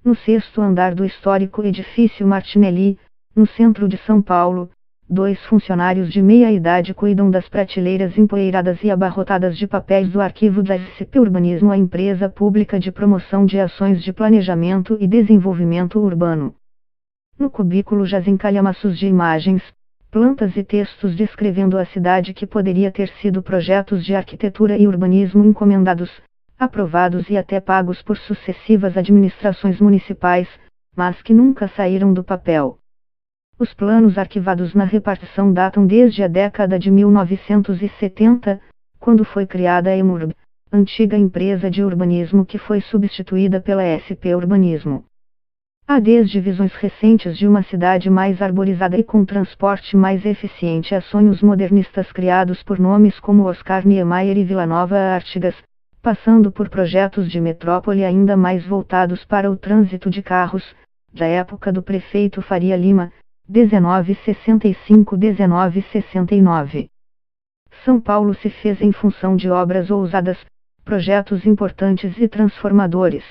No sexto andar do histórico edifício Martinelli, no centro de São Paulo, 2 funcionários de meia-idade cuidam das prateleiras empoeiradas e abarrotadas de papéis do arquivo da SCP Urbanismo, a empresa pública de promoção de ações de planejamento e desenvolvimento urbano. No cubículo jazem calhamaços de imagens, plantas e textos descrevendo a cidade que poderia ter sido projetos de arquitetura e urbanismo encomendados, aprovados e até pagos por sucessivas administrações municipais, mas que nunca saíram do papel. Os planos arquivados na repartição datam desde a década de 1970, quando foi criada a EMURB, antiga empresa de urbanismo que foi substituída pela SP Urbanismo. Há desde visões recentes de uma cidade mais arborizada e com transporte mais eficiente a sonhos modernistas criados por nomes como Oscar Niemeyer e Vila Nova Artigas, passando por projetos de metrópole ainda mais voltados para o trânsito de carros, da época do prefeito Faria Lima, 1965-1969. São Paulo se fez em função de obras ousadas, projetos importantes e transformadores.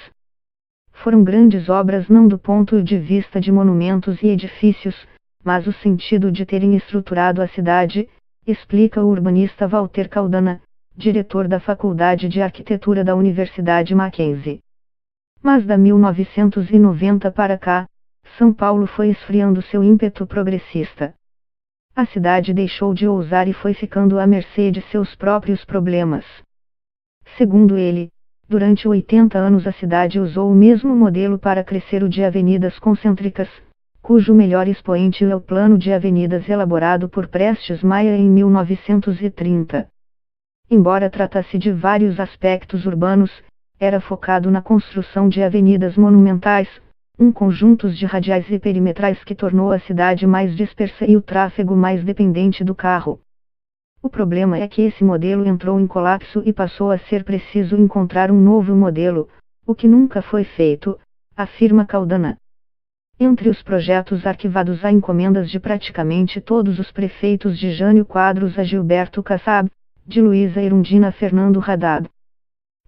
Foram grandes obras não do ponto de vista de monumentos e edifícios, mas o sentido de terem estruturado a cidade, explica o urbanista Walter Caldana, diretor da Faculdade de Arquitetura da Universidade Mackenzie. Mas da 1990 para cá, São Paulo foi esfriando seu ímpeto progressista. A cidade deixou de ousar e foi ficando à mercê de seus próprios problemas. Segundo ele, durante 80 anos a cidade usou o mesmo modelo para crescer, o de avenidas concêntricas, cujo melhor expoente é o plano de avenidas elaborado por Prestes Maia em 1930. Embora tratasse de vários aspectos urbanos, era focado na construção de avenidas monumentais, conjuntos de radiais e perimetrais que tornou a cidade mais dispersa e o tráfego mais dependente do carro. O problema é que esse modelo entrou em colapso e passou a ser preciso encontrar um novo modelo, o que nunca foi feito, afirma Caldana. Entre os projetos arquivados há encomendas de praticamente todos os prefeitos, de Jânio Quadros a Gilberto Kassab, de Luísa Erundina a Fernando Haddad.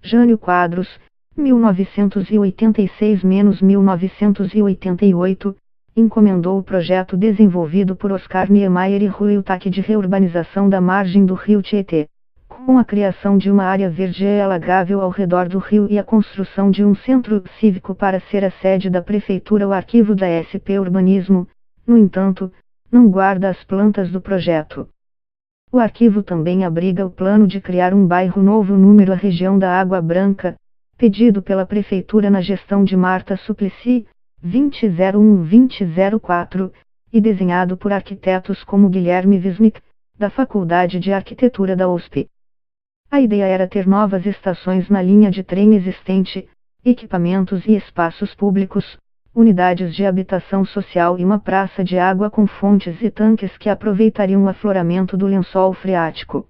Jânio Quadros, 1986-1988, encomendou o projeto desenvolvido por Oscar Niemeyer e Rui Utaque de reurbanização da margem do rio Tietê, com a criação de uma área verde e alagável ao redor do rio e a construção de um centro cívico para ser a sede da prefeitura. O arquivo da SP Urbanismo, no entanto, não guarda as plantas do projeto. O arquivo também abriga o plano de criar um bairro novo número a região da Água Branca, pedido pela prefeitura na gestão de Marta Suplicy, 2001-2004, e desenhado por arquitetos como Guilherme Wisnik, da Faculdade de Arquitetura da USP. A ideia era ter novas estações na linha de trem existente, equipamentos e espaços públicos, unidades de habitação social e uma praça de água com fontes e tanques que aproveitariam o afloramento do lençol freático.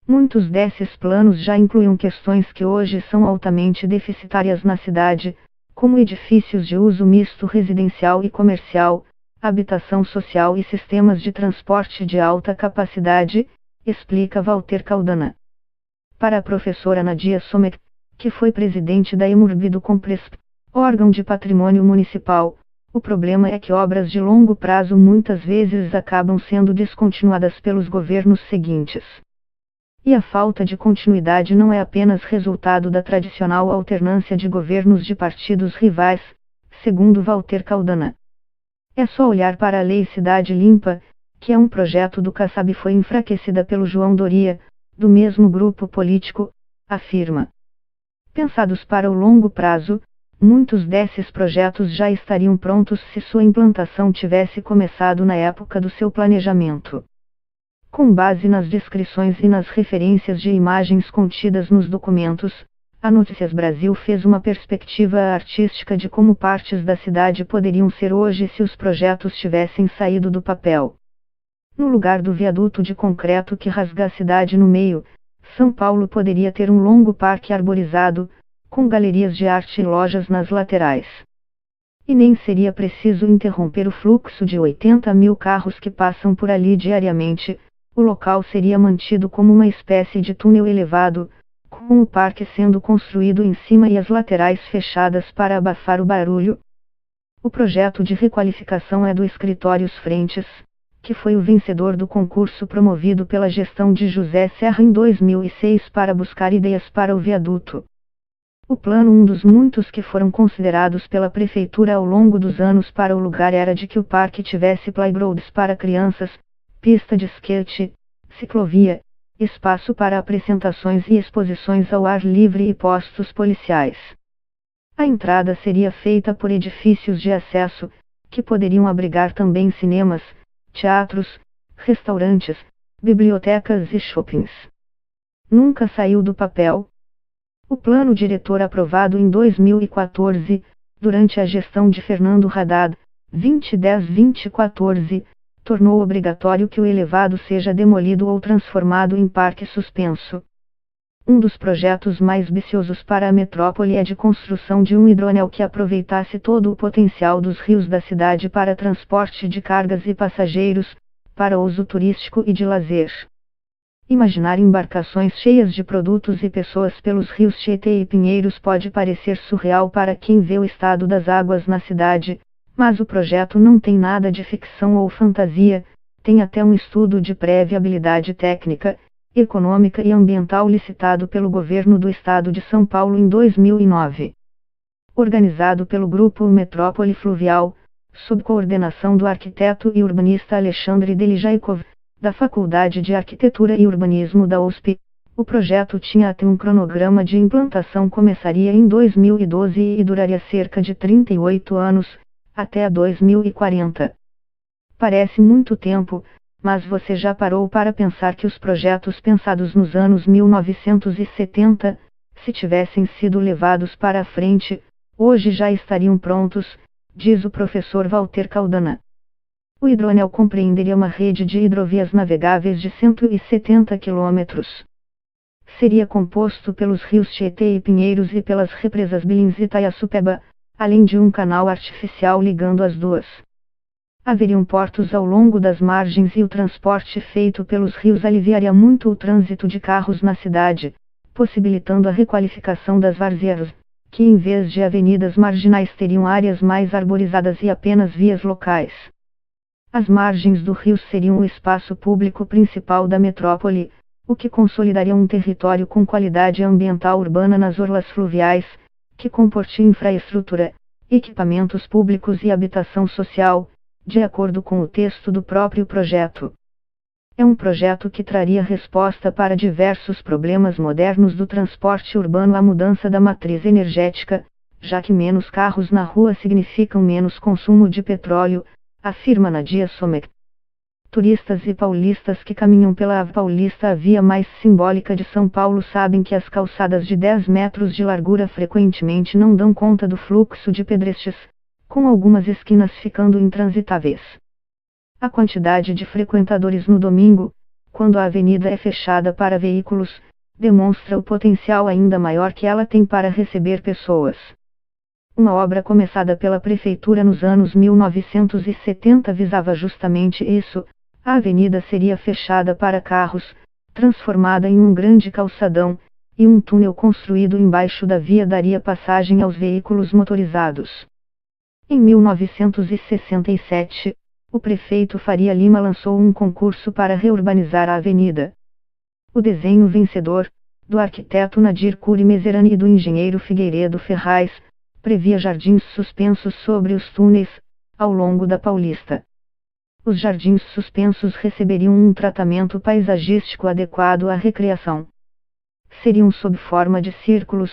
Muitos desses planos já incluíam questões que hoje são altamente deficitárias na cidade, como edifícios de uso misto residencial e comercial, habitação social e sistemas de transporte de alta capacidade, explica Walter Caldana. Para a professora Nadia Sommer, que foi presidente da EMURB do Compresp, órgão de patrimônio municipal, o problema é que obras de longo prazo muitas vezes acabam sendo descontinuadas pelos governos seguintes. E a falta de continuidade não é apenas resultado da tradicional alternância de governos de partidos rivais, segundo Walter Caldana. É só olhar para a Lei Cidade Limpa, que é um projeto do Kassab e foi enfraquecida pelo João Doria, do mesmo grupo político, afirma. Pensados para o longo prazo, muitos desses projetos já estariam prontos se sua implantação tivesse começado na época do seu planejamento. Com base nas descrições e nas referências de imagens contidas nos documentos, a Notícias Brasil fez uma perspectiva artística de como partes da cidade poderiam ser hoje se os projetos tivessem saído do papel. No lugar do viaduto de concreto que rasga a cidade no meio, São Paulo poderia ter um longo parque arborizado, com galerias de arte e lojas nas laterais. E nem seria preciso interromper o fluxo de 80 mil carros que passam por ali diariamente. O local seria mantido como uma espécie de túnel elevado, com o parque sendo construído em cima e as laterais fechadas para abafar o barulho. O projeto de requalificação é do Escritórios Frentes, que foi o vencedor do concurso promovido pela gestão de José Serra em 2006 para buscar ideias para o viaduto. O plano, um dos muitos que foram considerados pela prefeitura ao longo dos anos para o lugar, era de que o parque tivesse playgrounds para crianças, pista de skate, ciclovia, espaço para apresentações e exposições ao ar livre e postos policiais. A entrada seria feita por edifícios de acesso, que poderiam abrigar também cinemas, teatros, restaurantes, bibliotecas e shoppings. Nunca saiu do papel. O plano diretor aprovado em 2014, durante a gestão de Fernando Haddad, 2010-2014, tornou obrigatório que o elevado seja demolido ou transformado em parque suspenso. Um dos projetos mais ambiciosos para a metrópole é de construção de um hidroanel que aproveitasse todo o potencial dos rios da cidade para transporte de cargas e passageiros, para uso turístico e de lazer. Imaginar embarcações cheias de produtos e pessoas pelos rios Tietê e Pinheiros pode parecer surreal para quem vê o estado das águas na cidade, mas o projeto não tem nada de ficção ou fantasia, tem até um estudo de pré-viabilidade técnica, econômica e ambiental licitado pelo governo do estado de São Paulo em 2009. Organizado pelo Grupo Metrópole Fluvial, sob coordenação do arquiteto e urbanista Alexandre Delijaikov, da Faculdade de Arquitetura e Urbanismo da USP, o projeto tinha até um cronograma de implantação, começaria em 2012 e duraria cerca de 38 anos, até 2040. Parece muito tempo, mas você já parou para pensar que os projetos pensados nos anos 1970, se tivessem sido levados para a frente, hoje já estariam prontos, diz o professor Walter Caldana. O hidroanel compreenderia uma rede de hidrovias navegáveis de 170 quilômetros. Seria composto pelos rios Tietê e Pinheiros e pelas represas Billings e Itaiaçupeba, além de um canal artificial ligando as duas. Haveriam portos ao longo das margens e o transporte feito pelos rios aliviaria muito o trânsito de carros na cidade, possibilitando a requalificação das várzeas, que em vez de avenidas marginais teriam áreas mais arborizadas e apenas vias locais. As margens do rio seriam o espaço público principal da metrópole, o que consolidaria um território com qualidade ambiental urbana nas orlas fluviais, que comporte infraestrutura, equipamentos públicos e habitação social, de acordo com o texto do próprio projeto. É um projeto que traria resposta para diversos problemas modernos do transporte urbano, a mudança da matriz energética, já que menos carros na rua significam menos consumo de petróleo, afirma Nadia Somek. Turistas e paulistas que caminham pela Ave Paulista, a via mais simbólica de São Paulo, sabem que as calçadas de 10 metros de largura frequentemente não dão conta do fluxo de pedestres, com algumas esquinas ficando intransitáveis. A quantidade de frequentadores no domingo, quando a avenida é fechada para veículos, demonstra o potencial ainda maior que ela tem para receber pessoas. Uma obra começada pela prefeitura nos anos 1970 visava justamente isso. A avenida seria fechada para carros, transformada em um grande calçadão, e um túnel construído embaixo da via daria passagem aos veículos motorizados. Em 1967, o prefeito Faria Lima lançou um concurso para reurbanizar a avenida. O desenho vencedor, do arquiteto Nadir Curi Meserani e do engenheiro Figueiredo Ferraz, previa jardins suspensos sobre os túneis, ao longo da Paulista. Os jardins suspensos receberiam um tratamento paisagístico adequado à recreação. Seriam sob forma de círculos,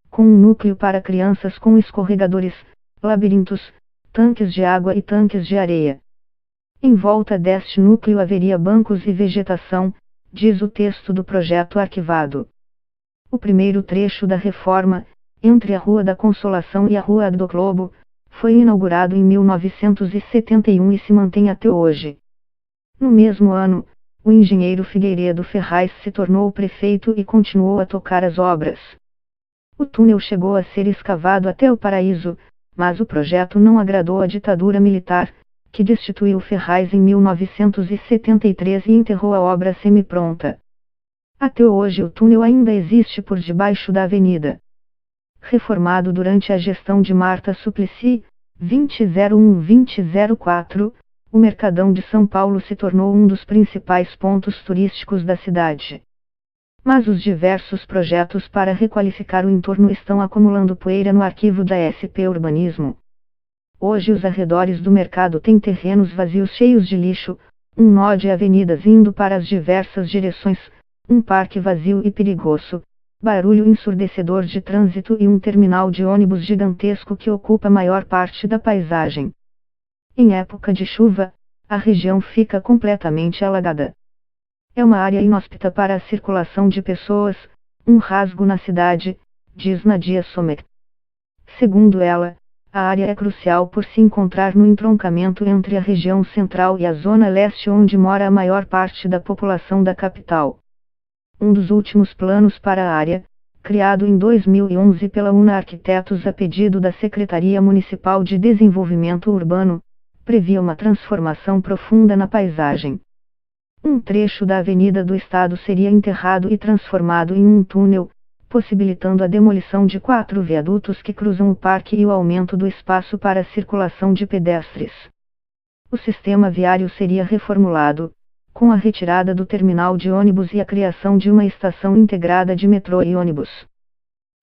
com um núcleo para crianças com escorregadores, labirintos, tanques de água e tanques de areia. Em volta deste núcleo haveria bancos e vegetação, diz o texto do projeto arquivado. O primeiro trecho da reforma, entre a Rua da Consolação e a Rua do Globo, foi inaugurado em 1971 e se mantém até hoje. No mesmo ano, o engenheiro Figueiredo Ferraz se tornou prefeito e continuou a tocar as obras. O túnel chegou a ser escavado até o Paraíso, mas o projeto não agradou à ditadura militar, que destituiu Ferraz em 1973 e enterrou a obra semipronta. Até hoje o túnel ainda existe por debaixo da avenida. Reformado durante a gestão de Marta Suplicy, 2001-2004, o Mercadão de São Paulo se tornou um dos principais pontos turísticos da cidade. Mas os diversos projetos para requalificar o entorno estão acumulando poeira no arquivo da SP Urbanismo. Hoje os arredores do mercado têm terrenos vazios cheios de lixo, um nó de avenidas indo para as diversas direções, um parque vazio e perigoso, barulho ensurdecedor de trânsito e um terminal de ônibus gigantesco que ocupa a maior parte da paisagem. Em época de chuva, a região fica completamente alagada. É uma área inóspita para a circulação de pessoas, um rasgo na cidade, diz Nadia Sommer. Segundo ela, a área é crucial por se encontrar no entroncamento entre a região central e a zona leste onde mora a maior parte da população da capital. Um dos últimos planos para a área, criado em 2011 pela UNA Arquitetos a pedido da Secretaria Municipal de Desenvolvimento Urbano, previa uma transformação profunda na paisagem. Um trecho da Avenida do Estado seria enterrado e transformado em um túnel, possibilitando a demolição de 4 viadutos que cruzam o parque e o aumento do espaço para a circulação de pedestres. O sistema viário seria reformulado, com a retirada do terminal de ônibus e a criação de uma estação integrada de metrô e ônibus.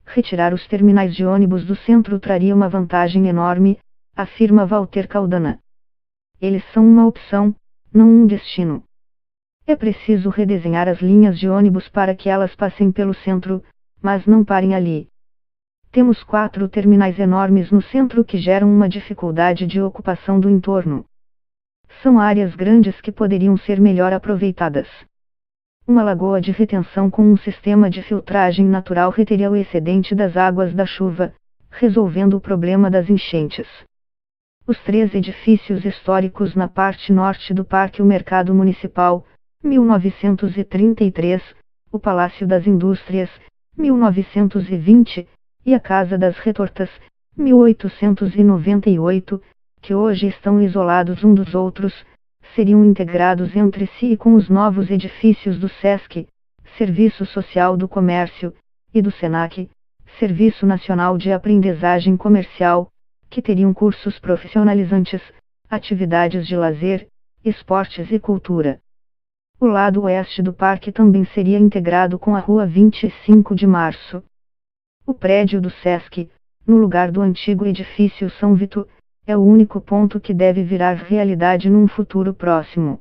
Retirar os terminais de ônibus do centro traria uma vantagem enorme, afirma Walter Caldana. Eles são uma opção, não um destino. É preciso redesenhar as linhas de ônibus para que elas passem pelo centro, mas não parem ali. Temos 4 terminais enormes no centro que geram uma dificuldade de ocupação do entorno. São áreas grandes que poderiam ser melhor aproveitadas. Uma lagoa de retenção com um sistema de filtragem natural reteria o excedente das águas da chuva, resolvendo o problema das enchentes. Os 3 edifícios históricos na parte norte do Parque o Mercado Municipal, 1933, o Palácio das Indústrias, 1920, e a Casa das Retortas, 1898, que hoje estão isolados um dos outros, seriam integrados entre si e com os novos edifícios do SESC, Serviço Social do Comércio, e do SENAC, Serviço Nacional de Aprendizagem Comercial, que teriam cursos profissionalizantes, atividades de lazer, esportes e cultura. O lado oeste do parque também seria integrado com a Rua 25 de Março. O prédio do SESC, no lugar do antigo edifício São Vito, é o único ponto que deve virar realidade num futuro próximo.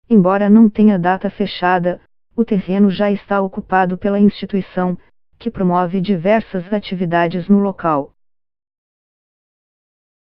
Embora não tenha data fechada, o terreno já está ocupado pela instituição, que promove diversas atividades no local.